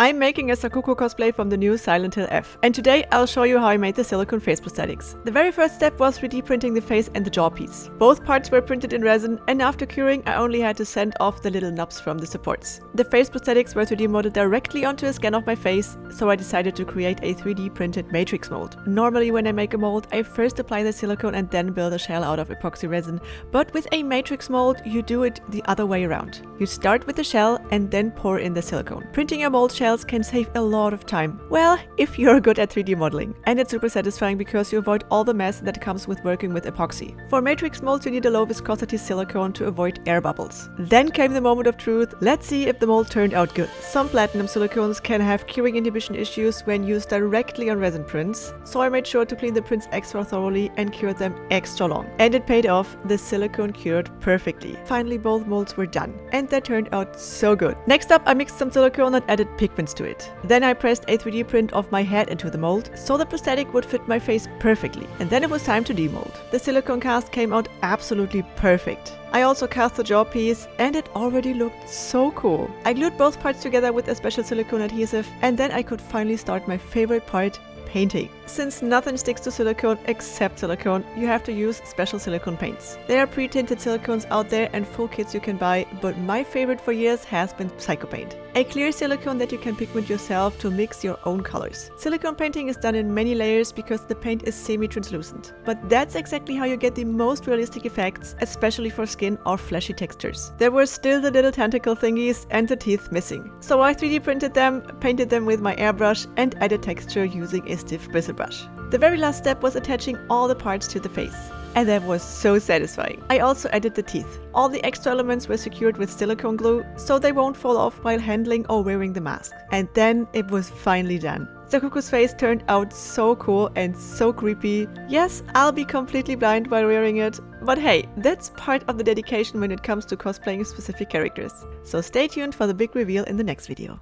I'm making a Sakuko cosplay from the new Silent Hill F, and today I'll show you how I made the silicone face prosthetics. The very first step was 3D printing the face and the jaw piece. Both parts were printed in resin, and after curing I only had to sand off the little knobs from the supports. The face prosthetics were 3D molded directly onto a scan of my face, so I decided to create a 3D printed matrix mold. Normally when I make a mold, I first apply the silicone and then build a shell out of epoxy resin, but with a matrix mold you do it the other way around. You start with the shell and then pour in the silicone. Printing your mold shells can save a lot of time. Well, if you're good at 3D modeling. And it's super satisfying because you avoid all the mess that comes with working with epoxy. For matrix molds you need a low viscosity silicone to avoid air bubbles. Then came the moment of truth. Let's see if the mold turned out good. Some platinum silicones can have curing inhibition issues when used directly on resin prints, so I made sure to clean the prints extra thoroughly and cured them extra long. And it paid off. The silicone cured perfectly. Finally both molds were done, and they turned out so good. Next up I mixed some silicone and added pigments to it. Then I pressed a 3D print of my head into the mold, so the prosthetic would fit my face perfectly. And then it was time to demold. The silicone cast came out absolutely perfect. I also cast the jaw piece, and it already looked so cool. I glued both parts together with a special silicone adhesive, and then I could finally start my favorite part, painting. Since nothing sticks to silicone except silicone, you have to use special silicone paints. There are pre-tinted silicones out there and full kits you can buy, but my favorite for years has been Psychopaint. A clear silicone that you can pigment yourself to mix your own colors. Silicone painting is done in many layers because the paint is semi-translucent. But that's exactly how you get the most realistic effects, especially for skin or fleshy textures. There were still the little tentacle thingies and the teeth missing. So I 3D printed them, painted them with my airbrush, and added texture using a stiff bristle brush. The very last step was attaching all the parts to the face. And that was so satisfying. I also added the teeth. All the extra elements were secured with silicone glue, so they won't fall off while handling or wearing the mask. And then it was finally done. Sakuko's face turned out so cool and so creepy. Yes, I'll be completely blind while wearing it, but hey, that's part of the dedication when it comes to cosplaying specific characters. So stay tuned for the big reveal in the next video.